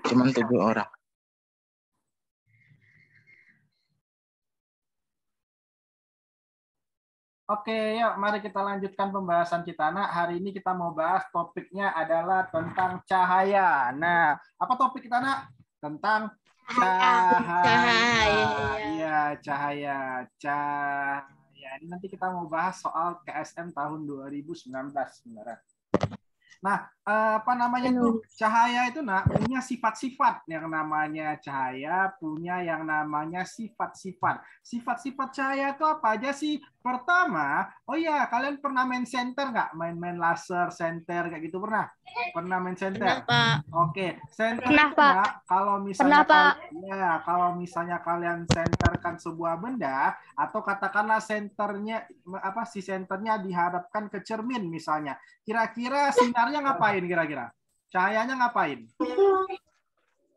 Cuman 7 orang. Oke, yuk mari kita lanjutkan pembahasan kita. Nah, hari ini kita mau bahas topiknya adalah tentang cahaya. Nah, apa topik kita, Nak? Tentang cahaya. Iya, cahaya. Cahaya. Ini nanti kita mau bahas soal KSM tahun 2019 sebenarnya. Nah, apa namanya tuh cahaya itu punya sifat-sifat. Yang namanya cahaya punya yang namanya sifat-sifat. Sifat-sifat cahaya itu apa aja sih? Pertama, oh ya, kalian pernah main senter nggak? Main-main laser, senter kayak gitu pernah? Pernah main senter? Pernah, Pak. Oke, senter Pernah, itu Pak. kalau misalnya Pernah, Pak. kalau misalnya kalian senterkan sebuah benda atau katakanlah senternya apa si senternya dihadapkan ke cermin misalnya. Kira-kira sinarnya ngapain kira-kira? Cahayanya ngapain?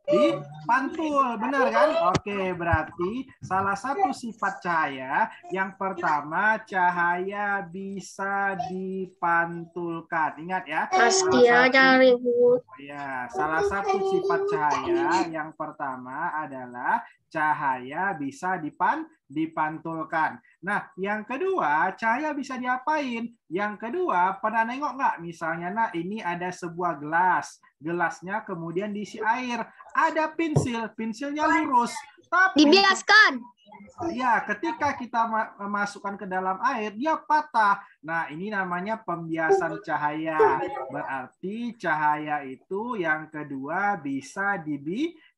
Dipantul, benar kan? Oke, berarti salah satu sifat cahaya yang pertama cahaya bisa dipantulkan. Ingat ya. Salah satu sifat cahaya yang pertama adalah cahaya bisa dipantulkan. Nah, yang kedua, cahaya bisa diapain? Yang kedua, pernah nengok nggak? Misalnya, nah ini ada sebuah gelas. Gelasnya kemudian diisi air. Ada pensil, pensilnya lurus. Tapi Dibiaskan. ya, ketika kita masukkan ke dalam air, dia patah. Nah, ini namanya pembiasan cahaya. Berarti cahaya itu yang kedua bisa dibiaskan.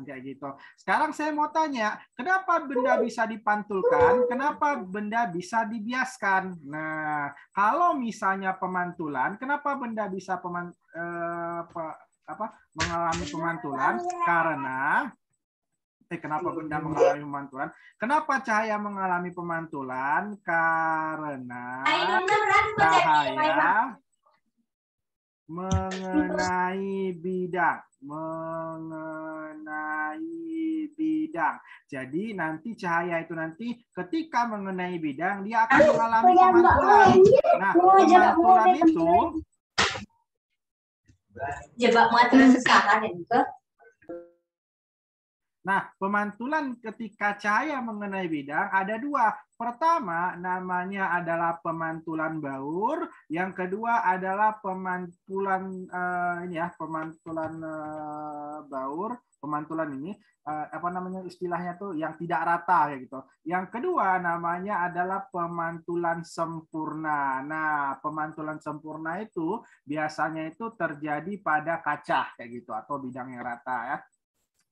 Kayak gitu. Sekarang saya mau tanya, kenapa benda bisa dipantulkan? Kenapa benda bisa dibiaskan? Nah, kalau misalnya pemantulan, kenapa benda bisa mengalami pemantulan? Karena kenapa benda mengalami pemantulan? Kenapa cahaya mengalami pemantulan? Karena cahaya mengenai bidang. Jadi nanti cahaya itu nanti ketika mengenai bidang, dia akan mengalami pemantulan. Nah, pemantulan itu Nah, pemantulan ketika cahaya mengenai bidang ada dua. Pertama, namanya adalah pemantulan baur. Yang kedua adalah pemantulan baur. Pemantulan ini apa namanya istilahnya tuh yang tidak rata kayak gitu. Yang kedua namanya adalah pemantulan sempurna. Nah, pemantulan sempurna itu biasanya itu terjadi pada kaca kayak gitu atau bidang yang rata ya.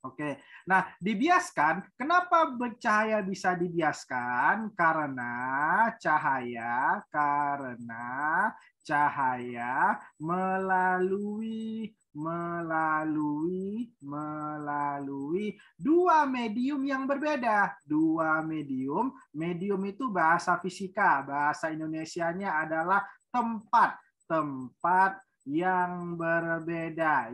Oke, nah dibiaskan, kenapa cahaya bisa dibiaskan? Karena cahaya melalui dua medium yang berbeda. Dua medium itu bahasa fisika, bahasa Indonesianya adalah tempat yang berbeda,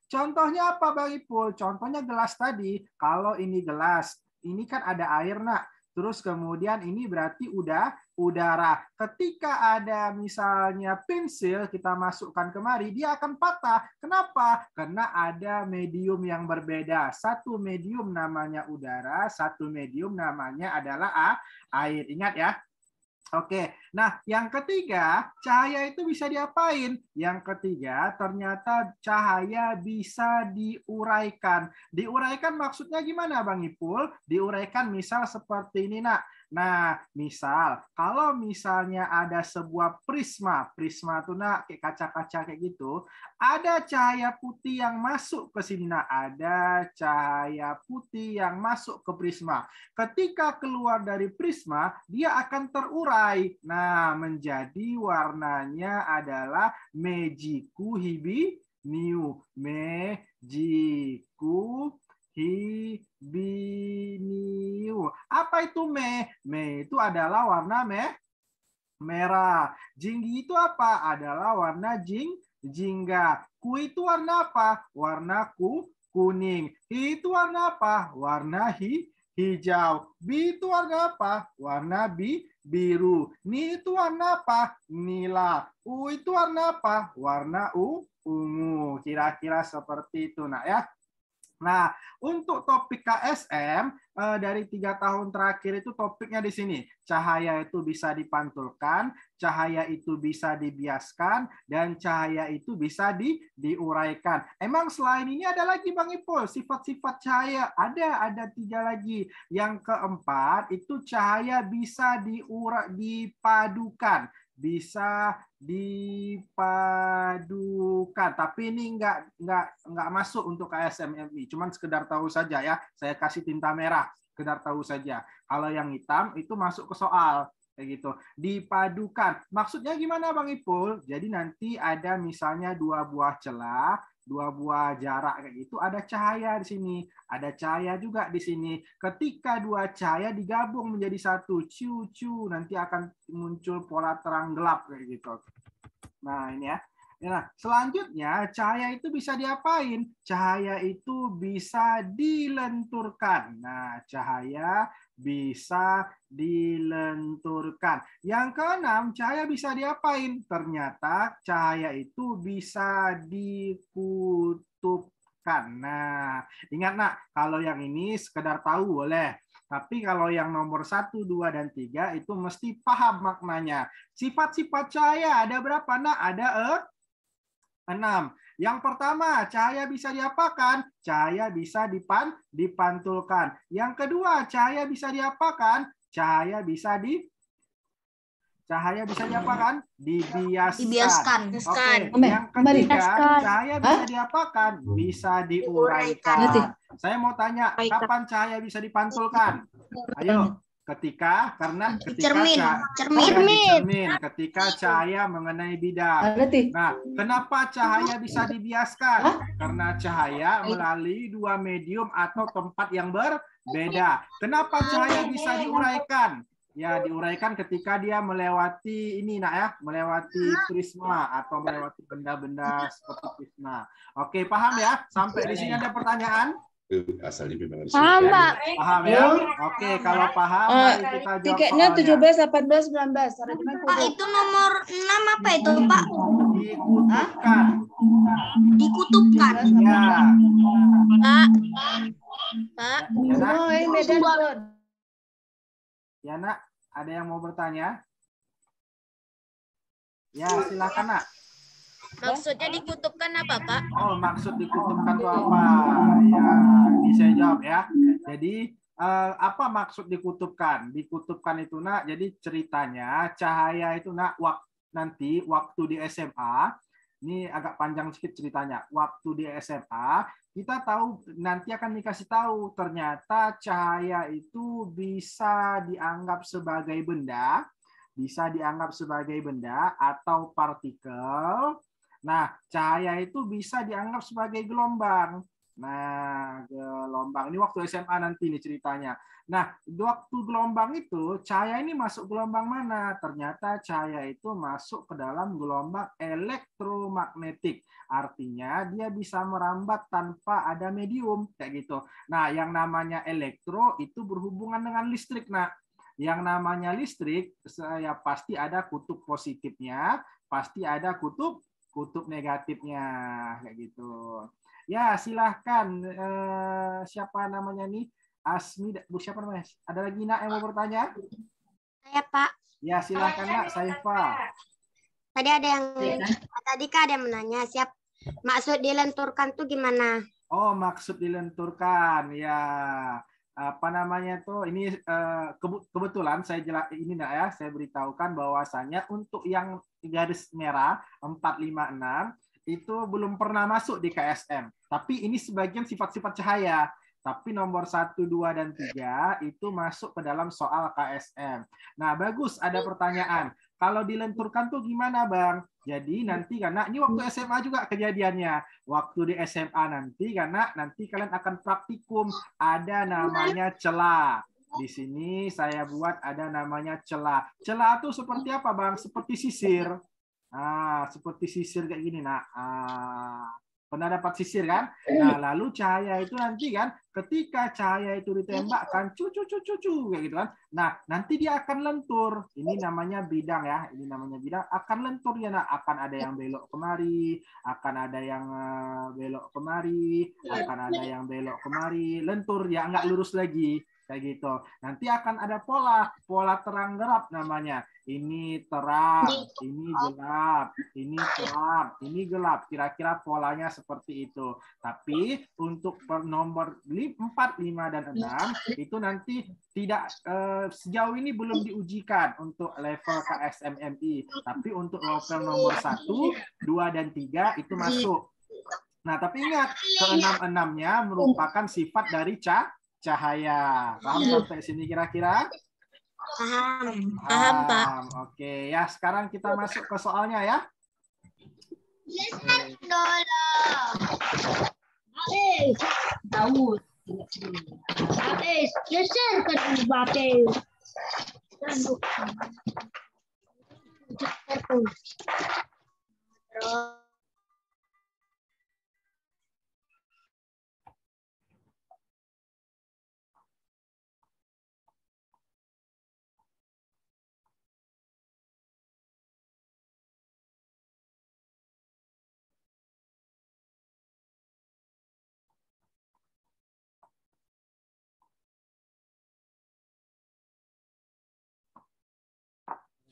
Contohnya apa Bang Ipul? Contohnya gelas tadi. Kalau ini gelas, ini kan ada air, Nak. Terus kemudian ini berarti udara. Ketika ada misalnya pensil kita masukkan kemari, dia akan patah. Kenapa? Karena ada medium yang berbeda. Satu medium namanya udara, satu medium namanya adalah air. Ingat ya. Oke, nah yang ketiga, cahaya itu bisa diapain? Yang ketiga, ternyata cahaya bisa diuraikan. Diuraikan maksudnya gimana Bang Ipul? Diuraikan misal seperti ini, Nak. Nah, misal, kalau misalnya ada sebuah prisma tuh Nak, kayak kaca-kaca kayak gitu, ada cahaya putih yang masuk ke sini, Nak. Ada cahaya putih yang masuk ke prisma. Ketika keluar dari prisma, dia akan terurai. Nah, menjadi warnanya adalah mejiku hibi niu. Mejiku hibiniu. Apa itu me? Me itu adalah warna merah. Jinggi itu apa? Adalah warna jingga. Ku itu warna apa? Warna kuning. Hi itu warna apa? Warna hijau. Bi itu warna apa? Warna biru. Ni itu warna apa? Nila. Itu warna apa? Warna ungu. Kira-kira seperti itu, nak ya. Nah, untuk topik KSM dari 3 tahun terakhir itu topiknya di sini. Cahaya itu bisa dipantulkan, cahaya itu bisa dibiaskan, dan cahaya itu bisa diuraikan. Emang selain ini ada lagi Bang Ipul, sifat-sifat cahaya. Ada 3 lagi. Yang keempat itu cahaya bisa dipadukan. Bisa dipadukan, tapi ini nggak masuk untuk KSMMI, cuman sekedar tahu saja ya, saya kasih tinta merah, sekedar tahu saja. Kalau yang hitam itu masuk ke soal kayak gitu. Dipadukan maksudnya gimana Bang Ipul? Jadi nanti ada misalnya 2 buah celah, 2 buah jarak kayak gitu, ada cahaya di sini, ada cahaya juga di sini. Ketika 2 cahaya digabung menjadi satu, ciu-ciu, nanti akan muncul pola terang gelap kayak gitu. Nah, ini ya. Nah, selanjutnya cahaya itu bisa diapain? Cahaya itu bisa dilenturkan. Nah, cahaya bisa dilenturkan. Yang keenam, cahaya bisa diapain? Ternyata cahaya itu bisa dikutupkan. Nah, ingat nak, kalau yang ini sekedar tahu boleh. Tapi kalau yang nomor 1, 2, dan 3 itu mesti paham maknanya. Sifat-sifat cahaya ada berapa nak? Ada 6. Yang pertama, cahaya bisa diapakan? Cahaya bisa dipantulkan. Yang kedua, cahaya bisa diapakan? Cahaya bisa diapakan? Dibiaskan. Oke. Yang ketiga, cahaya bisa diapakan? Bisa diuraikan. Saya mau tanya, kapan cahaya bisa dipantulkan? Ayo. Ketika cermin. Ketika cahaya mengenai bidang. Nah, kenapa cahaya bisa dibiaskan? Karena cahaya melalui 2 medium atau tempat yang berbeda. Kenapa cahaya bisa diuraikan? Ya, diuraikan ketika dia melewati ini nak ya, melewati prisma atau melewati benda-benda seperti prisma. Oke, paham ya? Sampai di sini ada pertanyaan? Paham, Pak. Paham ya? Oke, kalau paham mari kita jawab tiketnya soalnya. 17, 18, 19. Pak, itu nomor 6 apa itu, Pak? Dikutupkan. Ya. Pak. Ya, nak? Oh, ini Medan Zone. Ya, nak, ada yang mau bertanya? Ya, silakan, nak. Maksudnya dikutupkan apa, Pak? Oh, maksud dikutupkan itu apa? Ya, ini saya jawab ya. Jadi, apa maksud dikutupkan? Dikutupkan itu, nak, jadi ceritanya cahaya itu, nak, nanti waktu di SMA, ini agak panjang sedikit ceritanya. Waktu di SMA, kita tahu nanti akan dikasih tahu ternyata cahaya itu bisa dianggap sebagai benda, atau partikel. Nah, cahaya itu bisa dianggap sebagai gelombang. Nah, gelombang ini waktu SMA nanti nih ceritanya. Nah, waktu gelombang itu cahaya ini masuk gelombang mana? Ternyata cahaya itu masuk ke dalam gelombang elektromagnetik. Artinya dia bisa merambat tanpa ada medium kayak gitu. Nah, yang namanya elektro itu berhubungan dengan listrik, nah. Yang namanya listrik saya pasti ada kutub positifnya, pasti ada kutub negatifnya kayak gitu. Ya, silahkan siapa namanya nih? Asmi, siapa namanya? Ada lagi nak yang mau bertanya? Saya, Pak. Ya, silahkan nak, Saifa. Tadi ada yang Kak ada yang menanya, maksud dilenturkan tuh gimana? Oh, maksud dilenturkan. Ya, apa namanya tuh? Ini kebetulan saya ini nak ya, saya beritahukan bahwasanya untuk yang garis merah 456 itu belum pernah masuk di KSM. Tapi ini sebagian sifat-sifat cahaya. Tapi nomor 1, 2, dan 3 itu masuk ke dalam soal KSM. Nah, bagus, ada pertanyaan. Kalau dilenturkan tuh gimana, Bang? Jadi nanti karena ini waktu SMA juga kejadiannya. Waktu di SMA nanti karena nanti kalian akan praktikum, ada namanya celah. Di sini saya buat ada namanya celah. Celah itu seperti apa, Bang? Seperti sisir. Seperti sisir kayak gini, nah. Pernah dapat sisir kan? Nah, lalu cahaya itu nanti kan, ketika cahaya itu ditembakkan, cucu kayak gitu kan. Nah, nanti dia akan lentur. Ini namanya bidang ya. Ini namanya bidang akan lentur ya. Nah, akan ada yang belok kemari, akan ada yang belok kemari, akan ada yang belok kemari, lentur ya, nggak lurus lagi kayak gitu. Nanti akan ada pola terang gelap namanya. Ini terang, ini gelap, ini terang, ini gelap. Kira-kira polanya seperti itu. Tapi untuk nomor 4, 5, dan 6 itu nanti tidak sejauh ini belum diujikan untuk level KSMMI. Tapi untuk level nomor 1, 2, dan 3 itu masuk. Nah, tapi ingat, ke-6-6-nya merupakan sifat dari cahaya. Paham sampai sini kira-kira? Paham, Pak. Oke, ya sekarang kita masuk ke soalnya ya. Daud. Habis, geser ke Mbappe.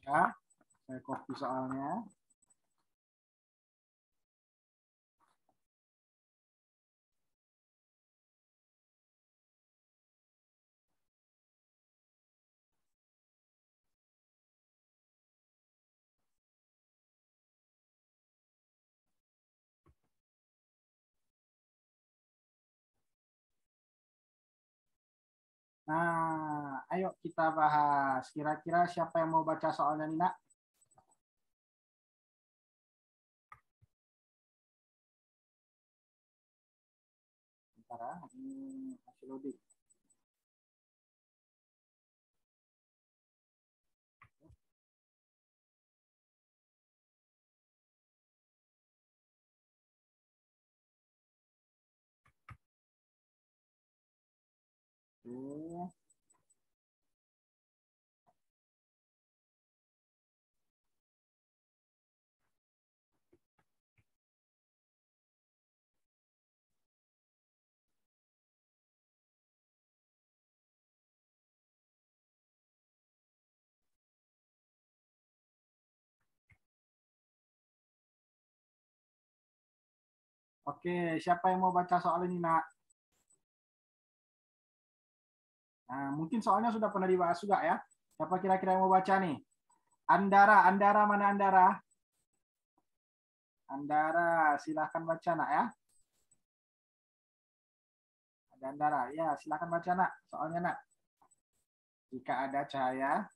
Ya, saya copy soalnya. Nah, ayo kita bahas. Kira-kira siapa yang mau baca soalnya, Nina? Bentar ya, ini masih loading. Oke. Oke, siapa yang mau baca soal ini, Nak? Nah, mungkin soalnya sudah pernah dibahas juga ya. Siapa kira-kira yang mau baca nih? Andara mana Andara? Andara, silahkan baca, Nak ya. Ada Andara, ya silahkan baca, Nak. Soalnya, Nak. Jika ada cahaya.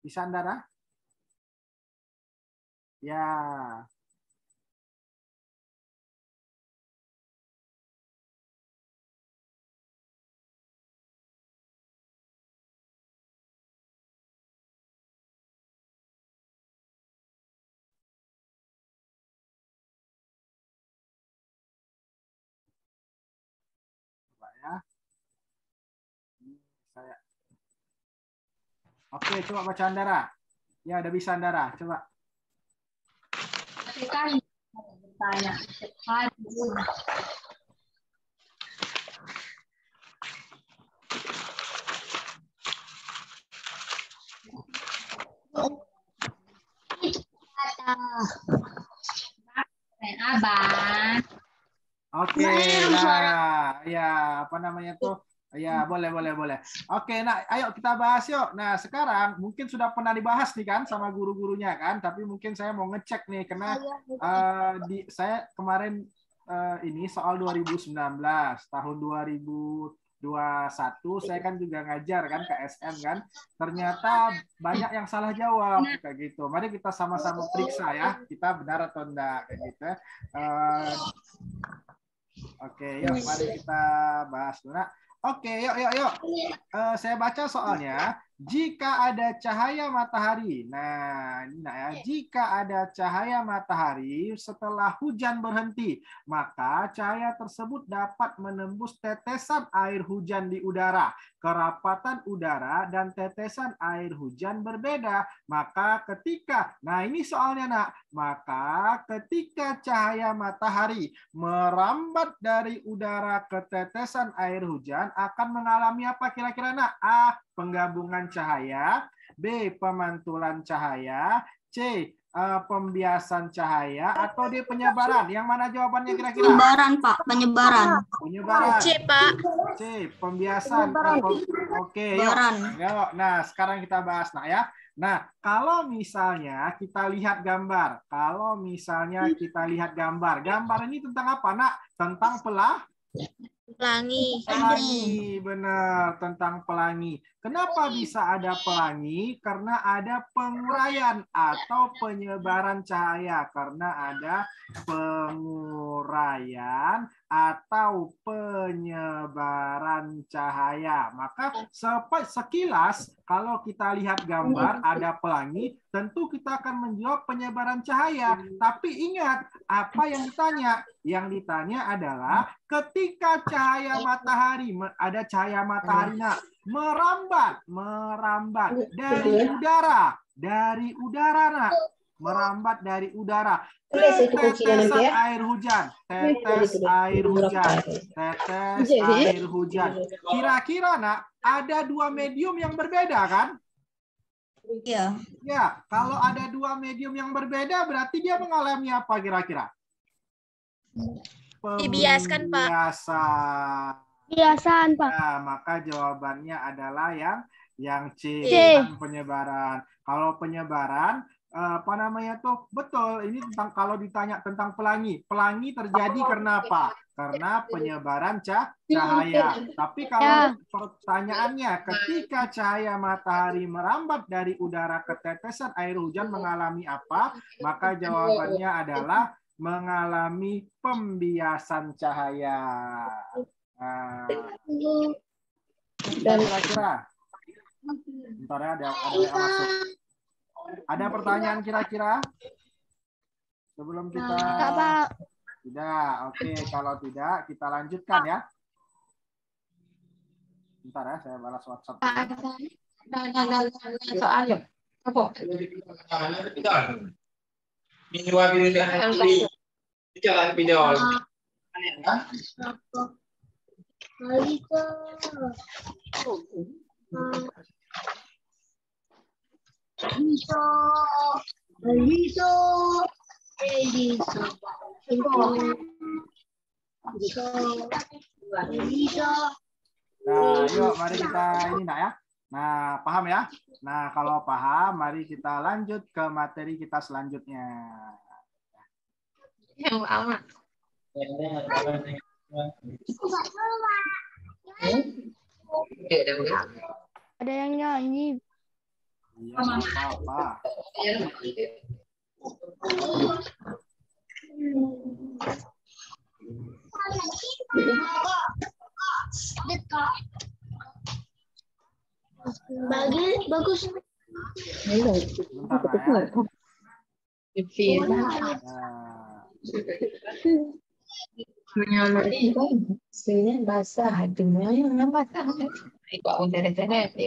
Bisa Andara? Ya. Coba ya. Ini saya. Oke, coba baca Andara. Ya, udah bisa Andara. Coba. Sekali bertanya. Abang. Oke, nah, ya apa namanya tuh? Ya, boleh. Oke, nah, ayo kita bahas yuk. Nah, sekarang mungkin sudah pernah dibahas nih kan sama guru-gurunya kan, tapi mungkin saya mau ngecek nih karena saya kemarin ini soal 2019, tahun 2021 saya kan juga ngajar kan ke SM kan. Ternyata banyak yang salah jawab kayak gitu. Mari kita sama-sama periksa ya, kita benar atau enggak kayak gitu. Oke, yuk mari kita bahas dulu. Nah, oke, yuk. Saya baca soalnya. jika ada cahaya matahari. Nah, ini nak ya. Jika ada cahaya matahari setelah hujan berhenti, maka cahaya tersebut dapat menembus tetesan air hujan di udara. Kerapatan udara dan tetesan air hujan berbeda. Maka ketika, nah ini soalnya nak, maka ketika cahaya matahari merambat dari udara ke tetesan air hujan akan mengalami apa kira-kira nak? A. Penggabungan cahaya, B. Pemantulan cahaya, C. Pembiasan cahaya, atau D. Penyebaran. Yang mana jawabannya kira-kira? Penyebaran, Pak. Penyebaran. Penyebaran. C, Pak. C. Pembiasan. Oke, yuk. Nah, sekarang kita bahas nak ya. Nah, kalau misalnya kita lihat gambar, gambar ini tentang apa nak? Tentang Pelangi. Pelangi, benar, tentang pelangi. Kenapa bisa ada pelangi? Karena ada penguraian atau penyebaran cahaya. Karena ada penguraian atau penyebaran cahaya. Maka sekilas kalau kita lihat gambar ada pelangi, tentu kita akan menjawab penyebaran cahaya. Tapi ingat, apa yang ditanya? Yang ditanya adalah ketika cahaya matahari, ada cahaya matahari nak, merambat dari udara nak, merambat dari udara ke tetesan air hujan, tetes air hujan. Kira-kira nak ada dua medium yang berbeda kan? Iya. Ya, kalau ada dua medium yang berbeda berarti dia mengalami apa kira-kira? Dibiaskan, Pak. Pembiasan, Pak. Nah, maka jawabannya adalah yang C. Penyebaran. Kalau penyebaran apa namanya tuh? Betul, ini tentang kalau ditanya tentang pelangi. Pelangi terjadi karena apa? Karena penyebaran cahaya. Tapi kalau pertanyaannya ketika cahaya matahari merambat dari udara ke tetesan air hujan mengalami apa? Maka jawabannya adalah mengalami pembiasan cahaya. Nah, kira-kira. Bentar ya, ada yang masuk. Ada pertanyaan kira-kira? Sebelum kita... Tidak, oke. Kalau tidak, kita lanjutkan ya. Bentar ya, saya balas WhatsApp. Soalnya, apa? Jangan video. Nah, yuk mari kita ini nak ya. Nah, paham ya? Nah, kalau paham, mari kita lanjut ke materi kita selanjutnya. Yang lama. Ada yang nyanyi. Iya, apa-apa. Bagus. Menyamai sebenarnya bahasa hatinya yang basah. Ikut internet.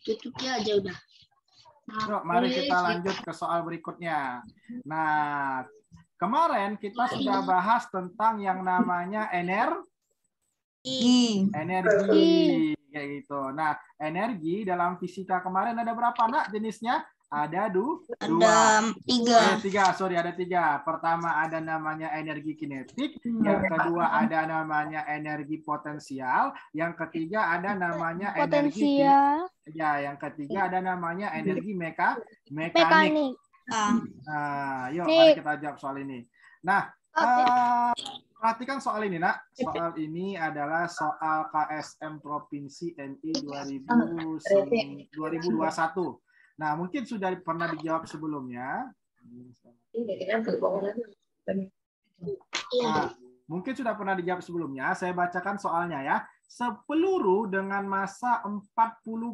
Tutupnya aja udah. Yuk, mari kita lanjut ke soal berikutnya. Nah, kemarin kita sudah bahas tentang yang namanya energi, kayak gitu. Nah, energi dalam fisika kemarin ada berapa nak jenisnya? Ada tiga. Ada tiga. Pertama ada namanya energi kinetik, yang kedua ada namanya energi potensial, yang ketiga ada namanya energi yang ketiga ada namanya energi mekanik. Nah, yuk mari kita jawab soal ini. Nah, perhatikan soal ini nak. Soal ini adalah soal KSM Provinsi NI 2021. Nah, mungkin sudah pernah dijawab sebelumnya. Ini kan berbohong. Iya. Nah, mungkin sudah pernah dijawab sebelumnya. Saya bacakan soalnya ya. Sepeluru dengan massa 40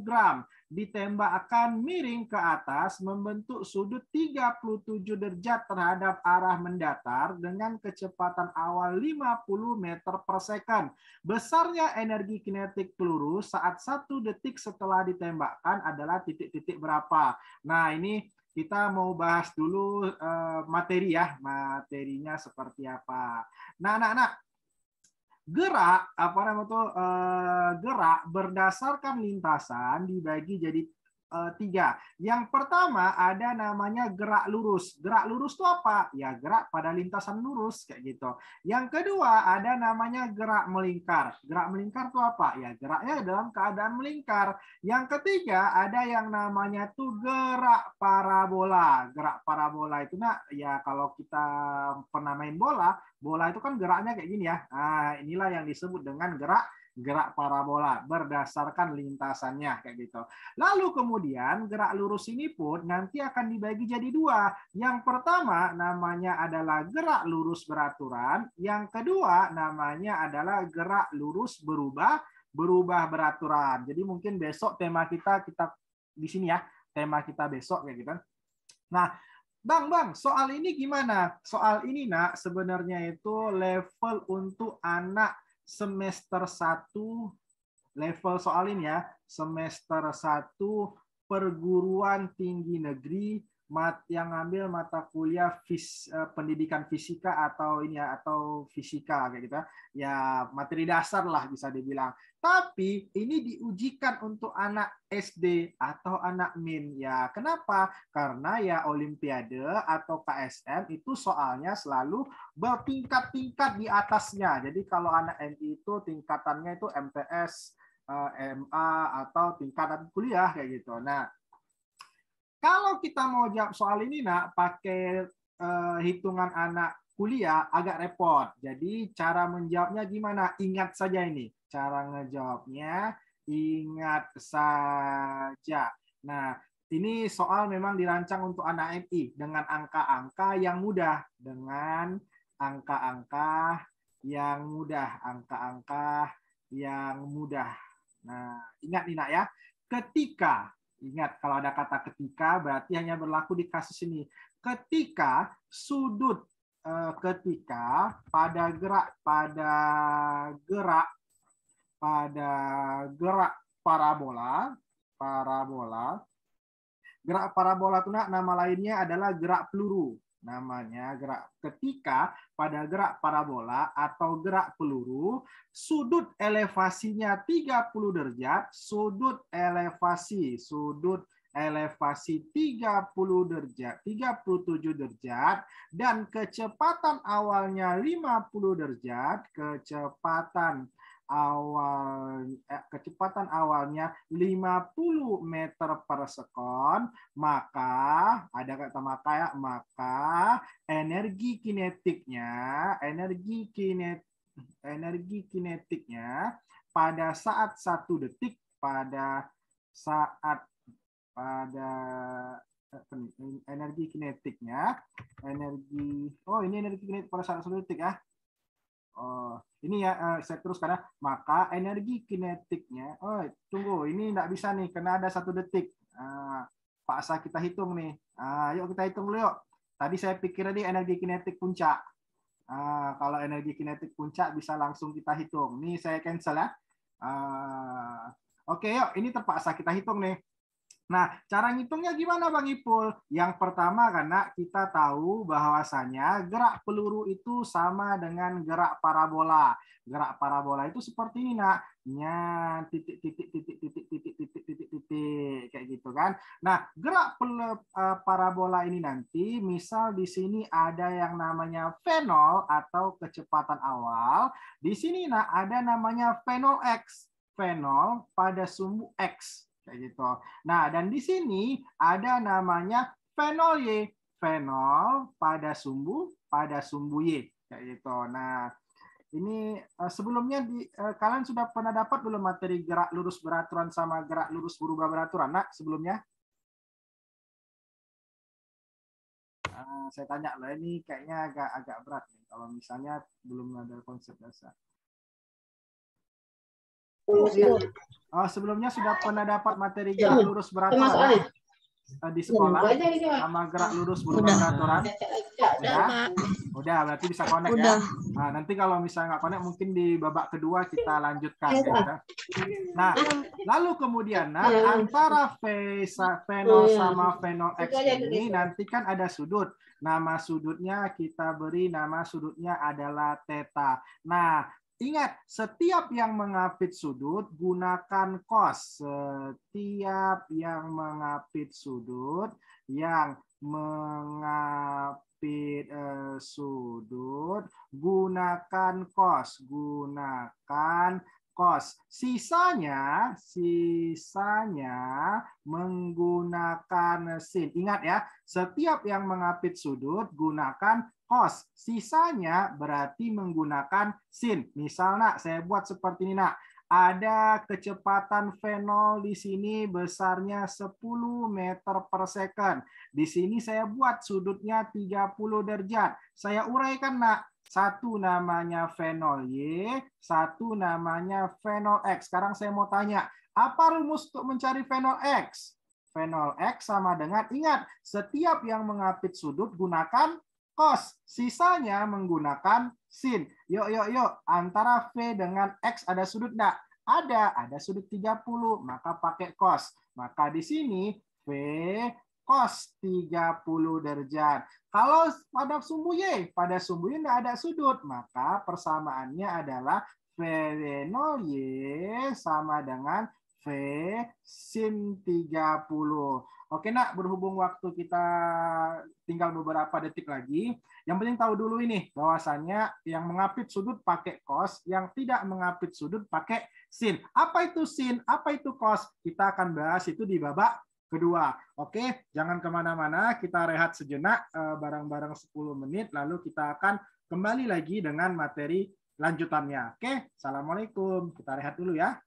gram ditembakkan miring ke atas membentuk sudut 37 derajat terhadap arah mendatar dengan kecepatan awal 50 meter per second. Besarnya energi kinetik peluru saat 1 detik setelah ditembakkan adalah titik-titik berapa. Nah, ini kita mau bahas dulu materi ya. Materinya seperti apa. Nah, anak-anak, gerak gerak berdasarkan lintasan dibagi jadi 3. Yang pertama ada namanya gerak lurus. Gerak lurus itu apa? Ya gerak pada lintasan lurus kayak gitu. Yang kedua ada namanya gerak melingkar. Gerak melingkar itu apa? Ya geraknya dalam keadaan melingkar. Yang ketiga ada yang namanya tuh gerak parabola. Gerak parabola itu ya kalau kita pernah main bola, bola itu kan geraknya kayak gini ya. Nah, inilah yang disebut dengan gerak parabola berdasarkan lintasannya kayak gitu. Lalu kemudian gerak lurus ini pun nanti akan dibagi jadi 2. Yang pertama namanya adalah gerak lurus beraturan, yang kedua namanya adalah gerak lurus berubah beraturan. Jadi mungkin besok tema kita di sini ya, tema kita besok kayak gitu. Nah, Bang, soal ini gimana? Soal ini nak sebenarnya itu level untuk anak semester 1, level soal ini ya, semester 1 perguruan tinggi negeri yang ngambil mata kuliah pendidikan fisika atau ini ya, atau fisika kayak gitu ya, materi dasar lah bisa dibilang. Tapi ini diujikan untuk anak SD atau anak min ya. Kenapa? Karena ya Olimpiade atau KSM itu soalnya selalu bertingkat-tingkat di atasnya. Jadi kalau anak MI itu tingkatannya itu MTS, MA atau tingkatan kuliah kayak gitu. Nah, kalau kita mau jawab soal ini nak pakai hitungan anak kuliah agak repot. Jadi cara menjawabnya gimana? Ingat saja ini. Cara ngejawabnya ingat saja. Nah, ini soal memang dirancang untuk anak MI dengan angka-angka yang mudah, dengan angka-angka yang mudah, angka-angka yang mudah. Nah, ingat nih nak ya. Ketika ingat, kalau ada kata ketika berarti hanya berlaku di kasus ini. Ketika sudut pada gerak parabola, gerak parabola itu nama lainnya adalah gerak peluru. Namanya ketika pada gerak parabola atau gerak peluru, sudut elevasinya 30 derajat, sudut elevasi 30 derajat, 37 derajat, dan kecepatan awalnya 50 derajat, kecepatan awalnya 50 meter per sekon, maka ada kata maka ya, maka energi kinetiknya pada saat 1 detik energi kinetiknya pada saat 1 detik ya. Ini ya saya terus karena maka energi kinetiknya. Tunggu, ini enggak bisa nih karena ada 1 detik. Paksa kita hitung nih. Yuk kita hitung dulu yuk. Tadi saya pikir tadi energi kinetik puncak. Kalau energi kinetik puncak bisa langsung kita hitung. Nih saya cancel ya. Oke yuk, ini terpaksa kita hitung nih. Nah, cara ngitungnya gimana Bang Ipul? Yang pertama karena kita tahu bahwasanya gerak peluru itu sama dengan gerak parabola. Gerak parabola itu seperti ini nak. Titik kayak gitu kan. Nah, gerak parabola ini nanti misal di sini ada yang namanya V0 atau kecepatan awal. Di sini nak ada namanya V0x. V0 pada sumbu X. Kayak gitu. Nah, dan di sini ada namanya V0Y. V0 pada sumbu Y. Kayak gitu. Nah, ini sebelumnya kalian sudah pernah dapat belum materi gerak lurus beraturan sama gerak lurus berubah beraturan? Nah, sebelumnya? saya tanya loh, ini kayaknya agak berat nih kalau misalnya belum ada konsep dasar. Oh, sebelumnya sudah pernah dapat materi gerak lurus beraturan di sekolah sama gerak lurus berubah beraturan? Udah, berarti bisa connect ya. Nah, nanti kalau misalnya nggak connect mungkin di babak kedua kita lanjutkan. Ya. Nah, lalu kemudian antara fenol sama fenol X ini nanti kan ada sudut. Nama sudutnya kita beri nama sudutnya adalah theta. Nah, ingat, setiap yang mengapit sudut gunakan cos. Setiap yang mengapit sudut, yang mengapit sudut gunakan cos. Gunakan cos. Sisanya menggunakan sin. Ingat ya, setiap yang mengapit sudut gunakan cos. Sisanya berarti menggunakan sin. Misal nak, saya buat seperti ini nak. Ada kecepatan fenol di sini besarnya 10 meter per second. Di sini saya buat sudutnya 30 derajat. Saya uraikan nak. Satu namanya fenol Y, satu namanya fenol X. Sekarang saya mau tanya, apa rumus untuk mencari fenol X? Fenol X sama dengan, ingat, setiap yang mengapit sudut gunakan cos. Sisanya menggunakan sin. Yuk. Antara V dengan X ada sudut enggak? Ada sudut 30, maka pakai cos. Maka di sini V cos 30 derajat. Kalau pada sumbu Y enggak ada sudut, maka persamaannya adalah fenol Y sama dengan V sin 30. Oke nak, berhubung waktu kita tinggal beberapa detik lagi, yang penting tahu dulu ini, bahwasannya yang mengapit sudut pakai cos, yang tidak mengapit sudut pakai sin. Apa itu sin? Apa itu cos? Kita akan bahas itu di babak kedua. Oke, jangan kemana-mana, kita rehat sejenak bareng-bareng 10 menit, lalu kita akan kembali lagi dengan materi lanjutannya. Oke, assalamualaikum. Kita rehat dulu ya.